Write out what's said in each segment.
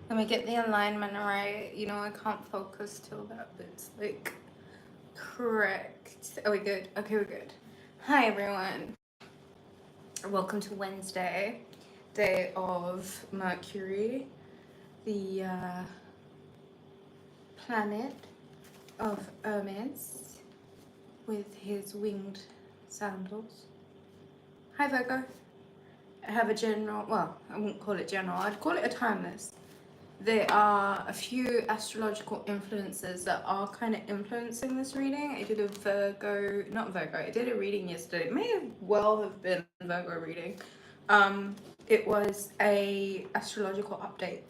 Let me get the alignment right. You know, I can't focus till that bit's like correct. Are we good? Okay, we're good. Hi, everyone. Welcome to Wednesday, day of Mercury, the planet of Hermes with his winged sandals. Hi, Virgo. I have a general, well, I wouldn't call it general, I'd call it a timeless. There are a few astrological influences that are kind of influencing this reading. I did a Virgo, not Virgo, I did a reading yesterday. It may have well have been a Virgo reading. It was a astrological update.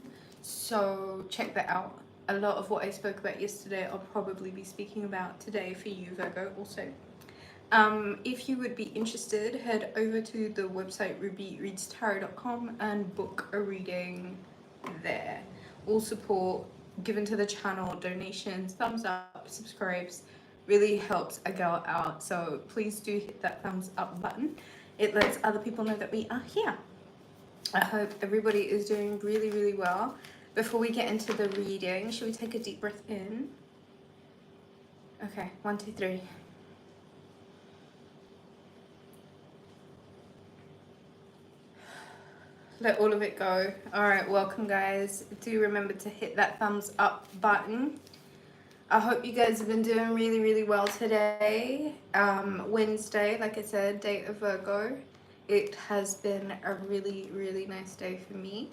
So check that out. A lot of what I spoke about yesterday I'll probably be speaking about today for you, Virgo, also. If you would be interested, head over to the website rubyreadstarot.com and book a reading there. All support given to the channel, donations, thumbs up, subscribes, really helps a girl out. So please do hit that thumbs up button. It lets other people know that we are here. I hope everybody is doing really, really well. Before we get into the reading, should we take a deep breath in? Okay, 1, 2, 3. Let all of it go. All right, welcome guys. Do remember to hit that thumbs up button. I hope you guys have been doing really, really well today. Wednesday, like I said, date of Virgo. It has been a really, really nice day for me.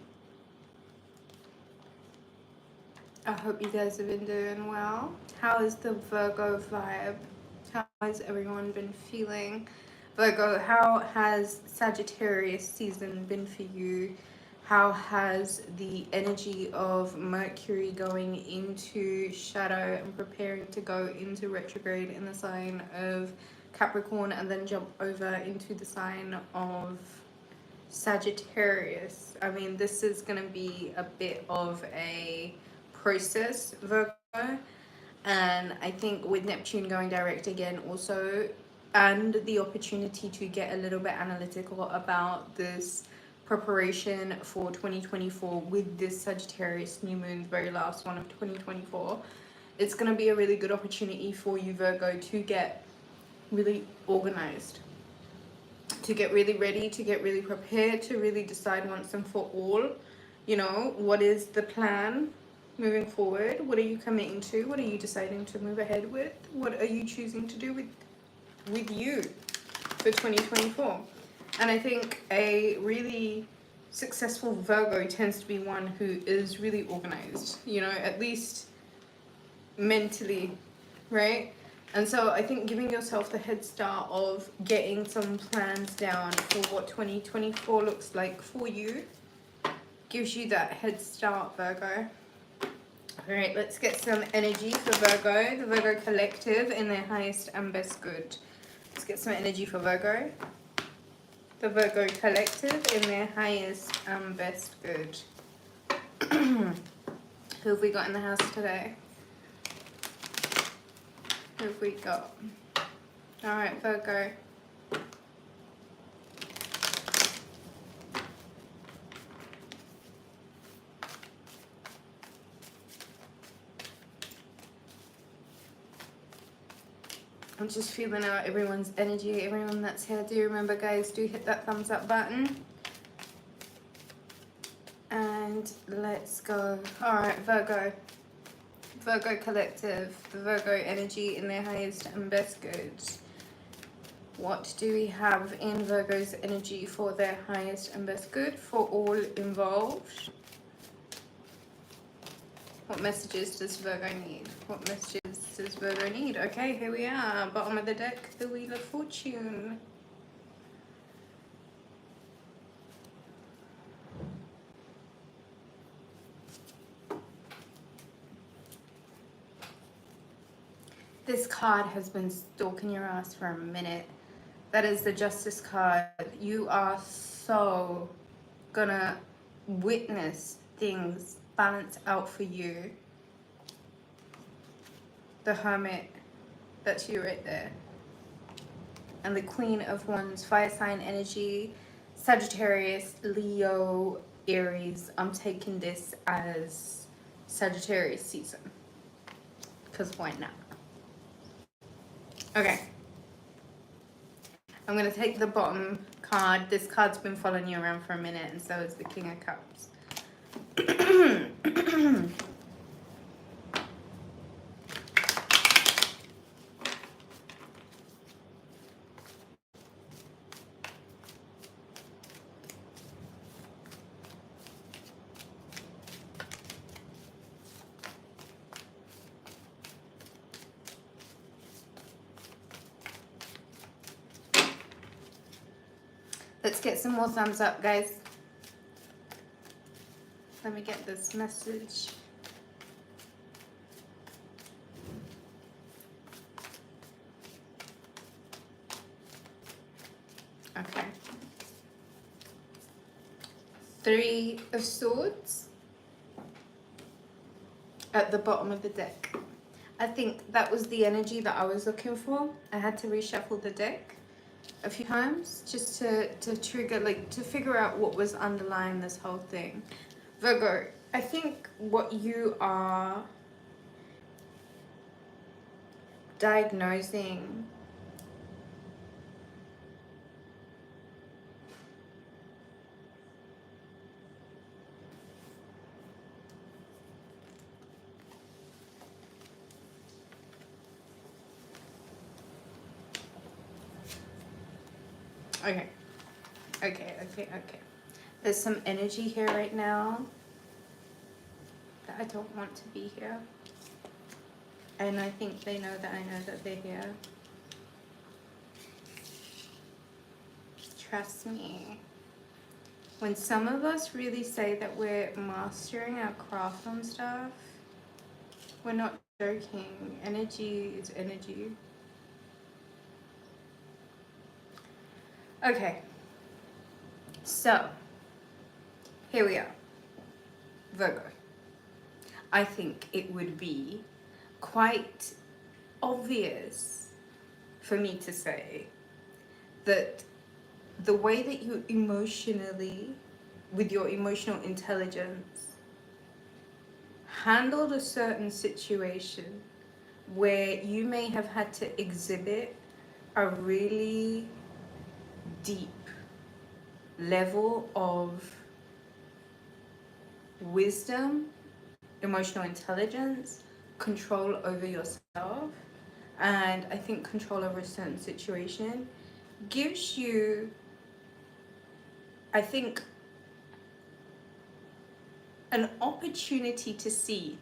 I hope you guys have been doing well. How is the Virgo vibe? How has everyone been feeling? Virgo, how has Sagittarius season been for you? How has the energy of Mercury going into shadow and preparing to go into retrograde in the sign of Capricorn and then jump over into the sign of Sagittarius? I mean, this is going to be a bit of a process, Virgo. And I think with Neptune going direct again also, and the opportunity to get a little bit analytical about this preparation for 2024 with this Sagittarius new moon, the very last one of 2024, it's going to be a really good opportunity for you, Virgo, to get really organized, to get really ready, to get really prepared, to really decide once and for all, you know, what is the plan moving forward? What are you committing to? What are you deciding to move ahead with? What are you choosing to do with you for 2024? And I think a really successful Virgo tends to be one who is really organized, you know, at least mentally, right? And so I think giving yourself the head start of getting some plans down for what 2024 looks like for you gives you that head start, Virgo. All right, let's get some energy for Virgo, the Virgo collective in their highest and best good. Let's get some energy for Virgo, the Virgo collective in their highest and best good. Who have we got in the house today? Who have we got? All right, Virgo. I'm just feeling out everyone's energy, everyone that's here. Do remember, guys, do hit that thumbs up button. And let's go. All right, Virgo. Virgo collective, the Virgo energy in their highest and best goods. What do we have in Virgo's energy for their highest and best good for all involved? What messages does Virgo need? What messages does Virgo need? Okay, here we are. Bottom of the deck, the Wheel of Fortune. This card has been stalking your ass for a minute. That is the Justice card. You are so gonna witness things balance out for you. The Hermit, that's you right there. And the Queen of Wands, fire sign energy, Sagittarius, Leo, Aries, I'm taking this as Sagittarius season. Because why not? Okay. I'm going to take the bottom card. This card's been following you around for a minute, and so is the King of Cups. Let's get some more thumbs up, guys. Let me get this message. Okay. 3 of Swords at the bottom of the deck. I think that was the energy that I was looking for. I had to reshuffle the deck a few times just to trigger, like, to figure out what was underlying this whole thing. Virgo, I think what you are diagnosing okay. There's some energy here right now that I don't want to be here. And I think they know that I know that they're here. Trust me. When some of us really say that we're mastering our craft on stuff, we're not joking. Energy is energy. Okay. So, here we are. Virgo. I think it would be quite obvious for me to say that the way that you emotionally, with your emotional intelligence, handled a certain situation where you may have had to exhibit a really deep level of wisdom, emotional intelligence, control over yourself, and I think control over a certain situation gives you, I think, an opportunity to see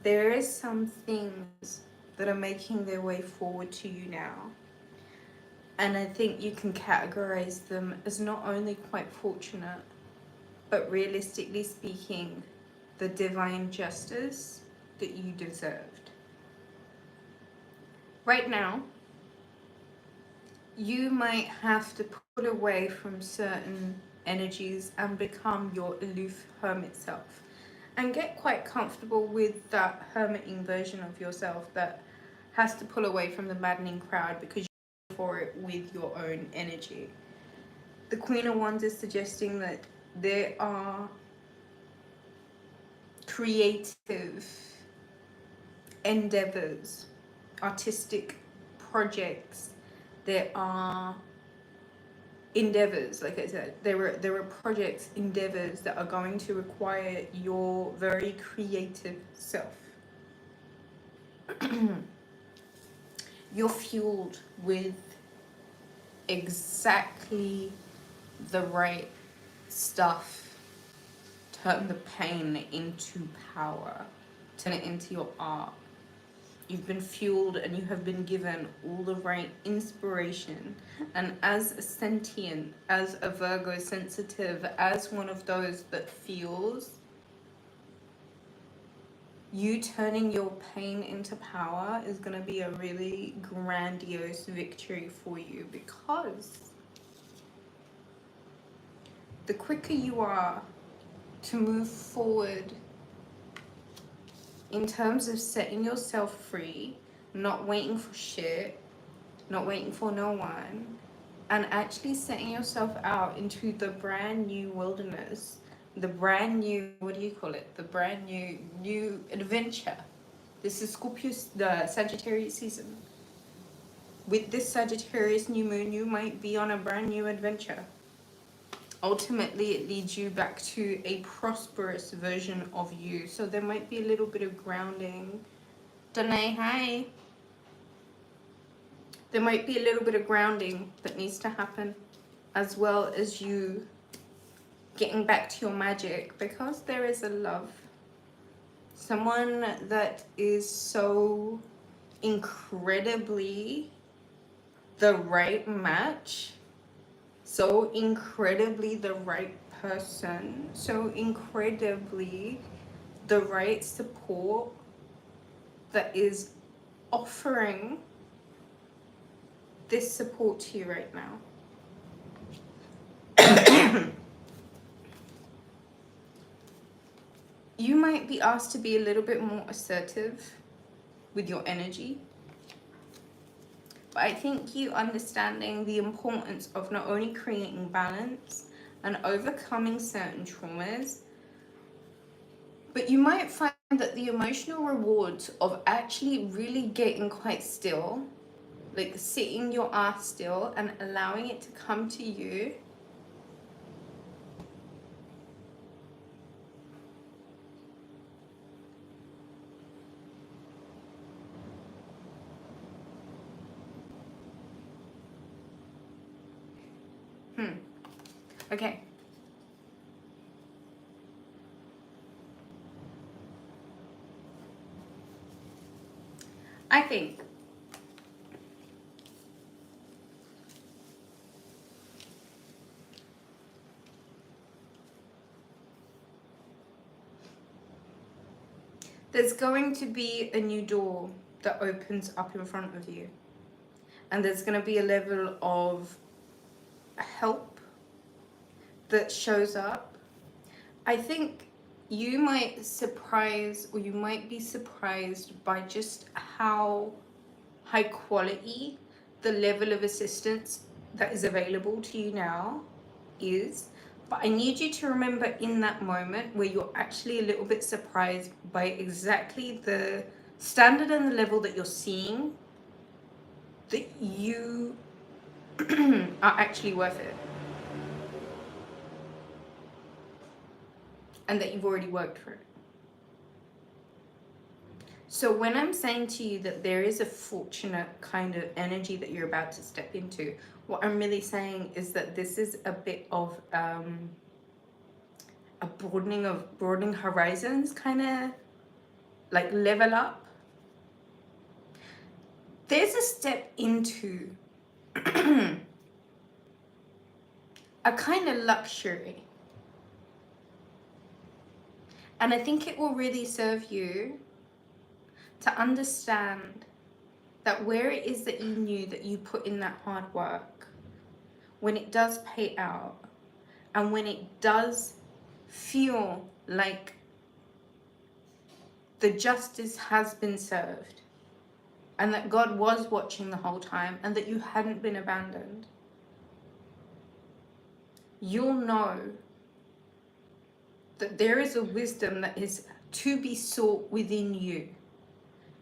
there is some things that are making their way forward to you now. And I think you can categorize them as not only quite fortunate, but realistically speaking, the divine justice that you deserved. Right now, you might have to put away from certain energies and become your aloof hermit self, and get quite comfortable with that hermiting version of yourself that has to pull away from the maddening crowd because you're for it with your own energy. The Queen of Wands is suggesting that there are creative endeavors, artistic projects, there are endeavors, like I said, there are projects, endeavors that are going to require your very creative self. You're fueled with exactly the right stuff. Turn the pain into power. Turn it into your art. You've been fueled and you have been given all the right inspiration. And as a sentient, as a Virgo sensitive, as one of those that feels, you turning your pain into power is going to be a really grandiose victory for you, because the quicker you are to move forward in terms of setting yourself free, not waiting for shit, not waiting for no one, and actually setting yourself out into the brand new wilderness, the brand new, what do you call it? The brand new adventure. This is Scorpius, the Sagittarius season. With this Sagittarius new moon, you might be on a brand new adventure. Ultimately, it leads you back to a prosperous version of you. So there might be a little bit of grounding. Danae, hi. There might be a little bit of grounding that needs to happen, as well as you getting back to your magic, because there is a love. Someone that is so incredibly the right match, so incredibly the right person, so incredibly the right support, that is offering this support to you right now. You might be asked to be a little bit more assertive with your energy. But I think you understanding the importance of not only creating balance and overcoming certain traumas, but you might find that the emotional rewards of actually really getting quite still, like sitting your ass still and allowing it to come to you, okay. I think there's going to be a new door that opens up in front of you. And there's going to be a level of help that shows up. I think you might surprise, or you might be surprised by just how high quality the level of assistance that is available to you now is. But I need you to remember in that moment where you're actually a little bit surprised by exactly the standard and the level that you're seeing, that you are actually worth it. And that you've already worked for it. So when I'm saying to you that there is a fortunate kind of energy that you're about to step into, what I'm really saying is that this is a bit of a broadening horizons, kind of like level up. There's a step into a kind of luxury. And I think it will really serve you to understand that where it is that you knew that you put in that hard work, when it does pay out, and when it does feel like the justice has been served, and that God was watching the whole time, and that you hadn't been abandoned, you'll know that there is a wisdom that is to be sought within you.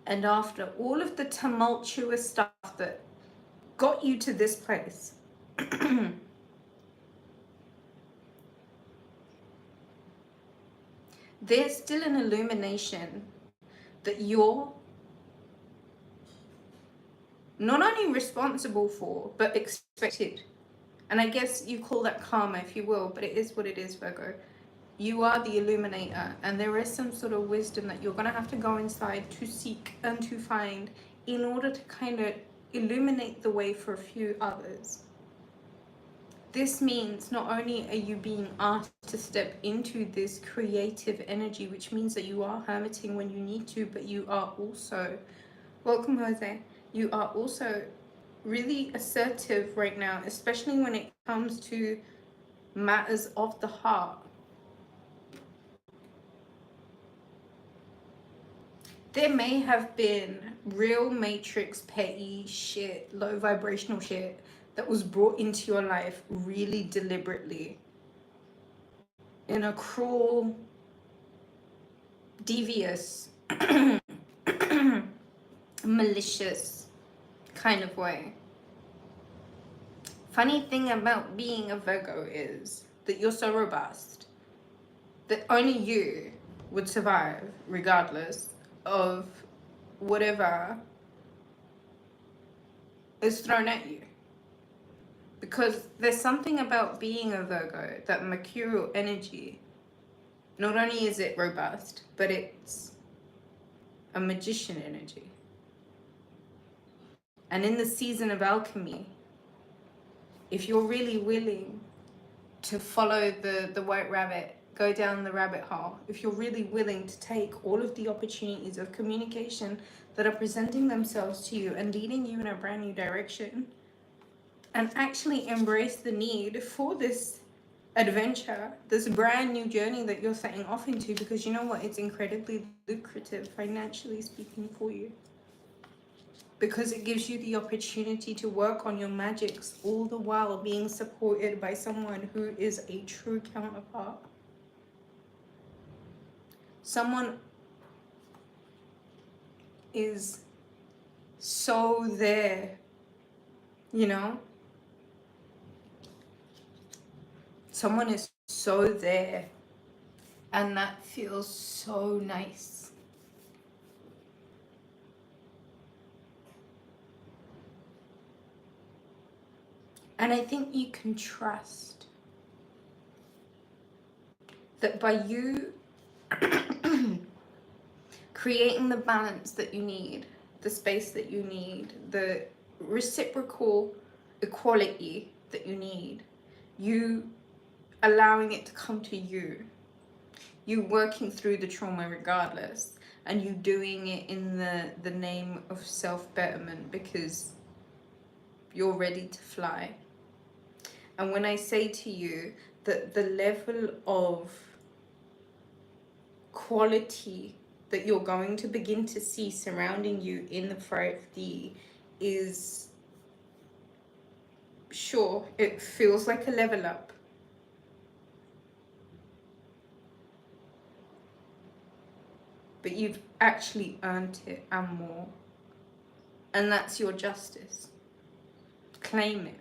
And after all of the tumultuous stuff that got you to this place, there's still an illumination that you're not only responsible for, but expected. And I guess you call that karma, if you will, but it is what it is, Virgo. You are the illuminator, and there is some sort of wisdom that you're going to have to go inside to seek and to find in order to kind of illuminate the way for a few others. This means not only are you being asked to step into this creative energy, which means that you are hermiting when you need to, but you are also, welcome Jose, you are also really assertive right now, especially when it comes to matters of the heart. There may have been real matrix, petty shit, low vibrational shit that was brought into your life really deliberately in a cruel, devious, malicious kind of way. Funny thing about being a Virgo is that you're so robust that only you would survive regardless of whatever is thrown at you. Because there's something about being a Virgo, that mercurial energy, not only is it robust, but it's a magician energy. And in the season of alchemy, if you're really willing to follow the white rabbit, go down the rabbit hole, if you're really willing to take all of the opportunities of communication that are presenting themselves to you and leading you in a brand new direction, and actually embrace the need for this adventure, this brand new journey that you're setting off into, because you know what, it's incredibly lucrative financially speaking for you, because it gives you the opportunity to work on your magics all the while being supported by someone who is a true counterpart, someone is so there, you know, someone is so there, and that feels so nice. And I think you can trust that by you creating the balance that you need, the space that you need, the reciprocal equality that you need, you allowing it to come to you, you working through the trauma regardless, and you doing it in the name of self-betterment because you're ready to fly. And when I say to you that the level of quality that you're going to begin to see surrounding you in the 5D is, sure, it feels like a level up, but you've actually earned it and more. And that's your justice. Claim it,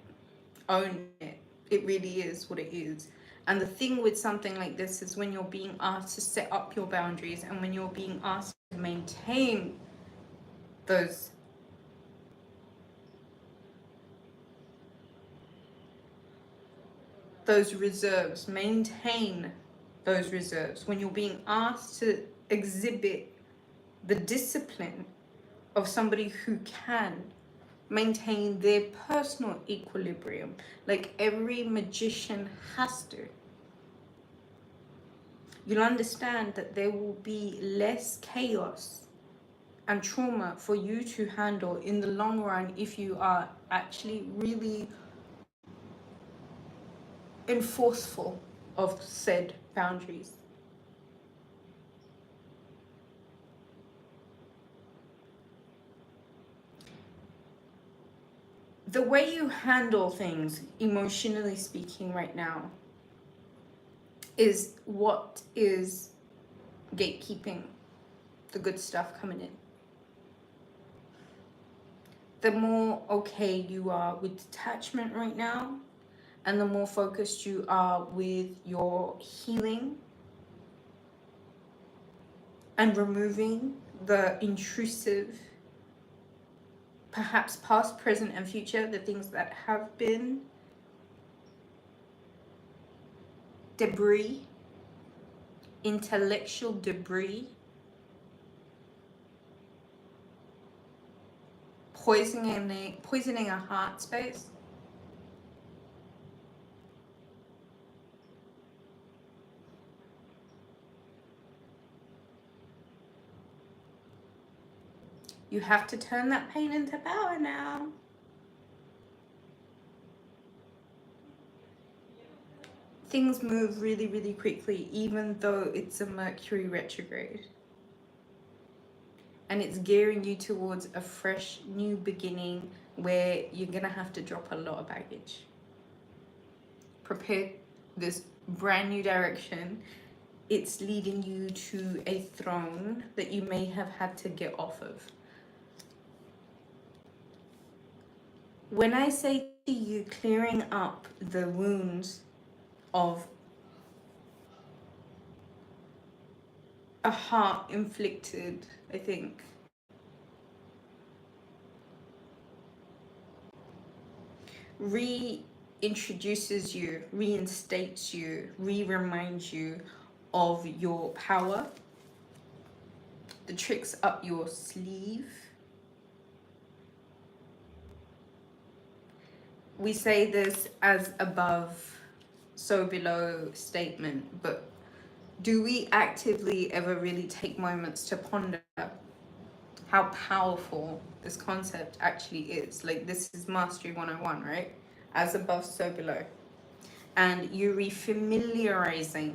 own it. It really is what it is. And the thing with something like this is when you're being asked to set up your boundaries and when you're being asked to maintain those reserves, maintain those reserves, when you're being asked to exhibit the discipline of somebody who can maintain their personal equilibrium, like every magician has to, you'll understand that there will be less chaos and trauma for you to handle in the long run if you are actually really enforceful of said boundaries. The way you handle things, emotionally speaking, right now, is what is gatekeeping the good stuff coming in. The more okay you are with detachment right now, and the more focused you are with your healing and removing the intrusive, perhaps past, present, and future, the things that have been debris, intellectual debris, poisoning a heart space. You have to turn that pain into power now. Things move really, really quickly, even though it's a Mercury retrograde. and it's gearing you towards a fresh new beginning where you're gonna have to drop a lot of baggage. Prepare this brand new direction. It's leading you to a throne that you may have had to get off of. When I say to you clearing up the wounds of a heart inflicted, I think, reintroduces you, reinstates you, reminds you of your power, the tricks up your sleeve. We say this as above, so below statement, but do we actively ever really take moments to ponder how powerful this concept actually is? Like, this is Mastery 101, right? As above, so below. And you're refamiliarizing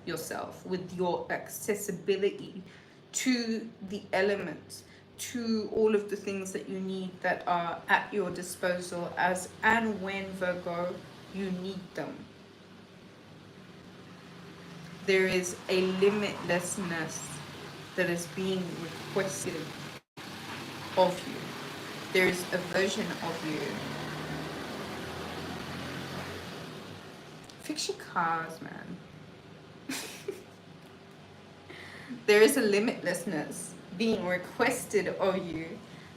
yourself with your accessibility to the elements, to all of the things that you need that are at your disposal as and when, Virgo, you need them. There is a limitlessness that is being requested of you. There's a version of you. Fix your cars, man. There is a limitlessness being requested of you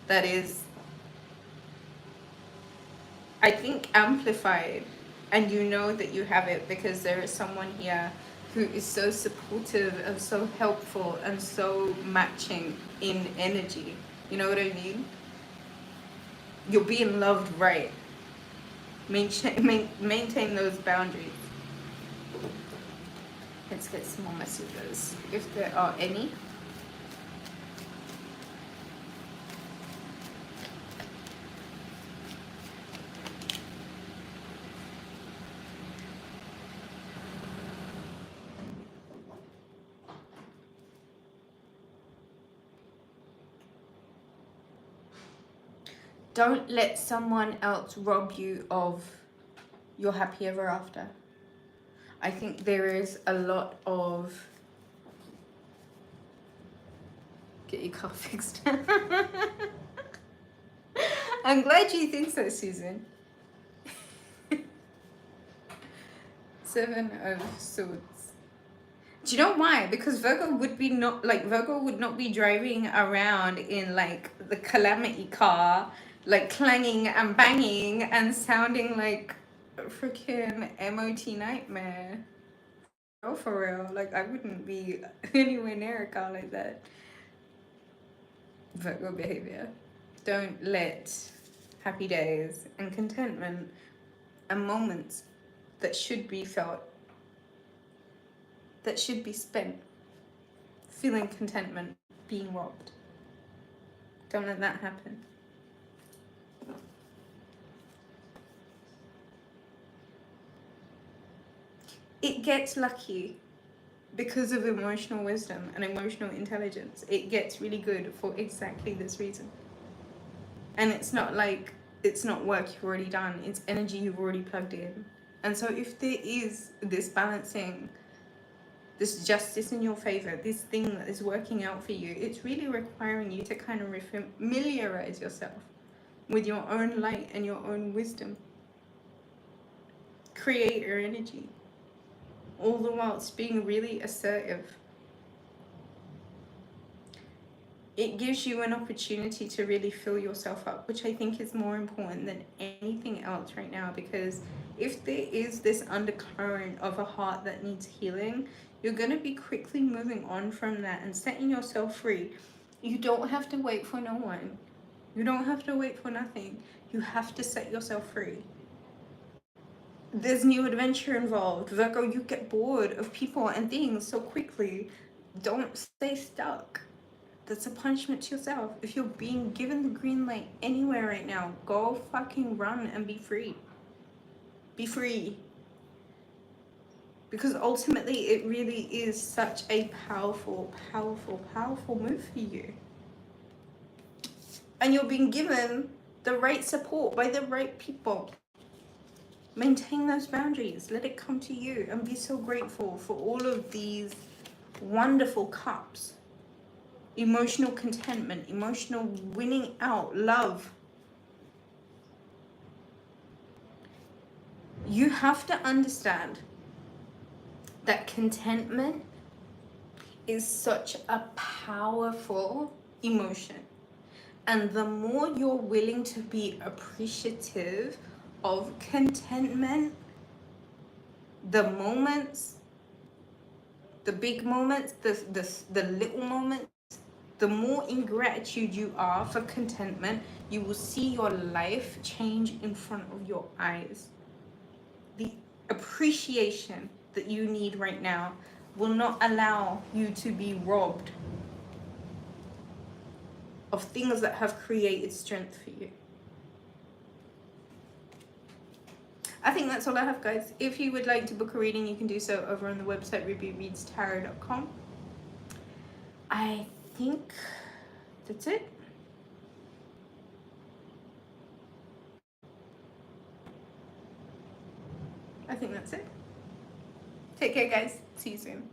that is, I think, amplified, and you know that you have it because there is someone here who is so supportive and so helpful and so matching in energy. You know what I mean? You're being loved right. Maintain those boundaries. Let's get some more messages, if there are any. Don't let someone else rob you of your happy ever after. I think there is a lot of... Get your car fixed. I'm glad you think so, Susan. 7 of Swords. Do you know why? Because Virgo would not be driving around in like the calamity car, like clanging and banging and sounding like a freaking MOT nightmare. Oh, for real. Like, I wouldn't be anywhere near a car like that. Virgo behavior. Don't let happy days and contentment and moments that should be felt, that should be spent feeling contentment, being robbed. Don't let that happen. It gets lucky because of emotional wisdom and emotional intelligence. It gets really good for exactly this reason. And it's not like it's not work you've already done, it's energy you've already plugged in. And so if there is this balancing, this justice in your favor, this thing that is working out for you, it's really requiring you to kind of familiarize yourself with your own light and your own wisdom. Creator energy. All the whilst being really assertive. It gives you an opportunity to really fill yourself up, which I think is more important than anything else right now, because if there is this undercurrent of a heart that needs healing, you're going to be quickly moving on from that and setting yourself free. You don't have to wait for no one. You don't have to wait for nothing. You have to set yourself free. There's new adventure involved. Virgo, you get bored of people and things so quickly. Don't stay stuck. That's a punishment to yourself. If you're being given the green light anywhere right now, go fucking run and be free. Be free. Because ultimately it really is such a powerful, powerful, powerful move for you. and you're being given the right support by the right people. Maintain those boundaries. Let it come to you, and be so grateful for all of these wonderful cups. Emotional contentment, emotional winning out, love. You have to understand that contentment is such a powerful emotion. And the more you're willing to be appreciative of contentment, the moments, the big moments, the little moments, the more in gratitude you are for contentment, you will see your life change in front of your eyes. The appreciation that you need right now will not allow you to be robbed of things that have created strength for you. I think that's all I have, guys. If you would like to book a reading, you can do so over on the website rubyreadstarot.com. I think that's it. I think that's it. Take care, guys. See you soon.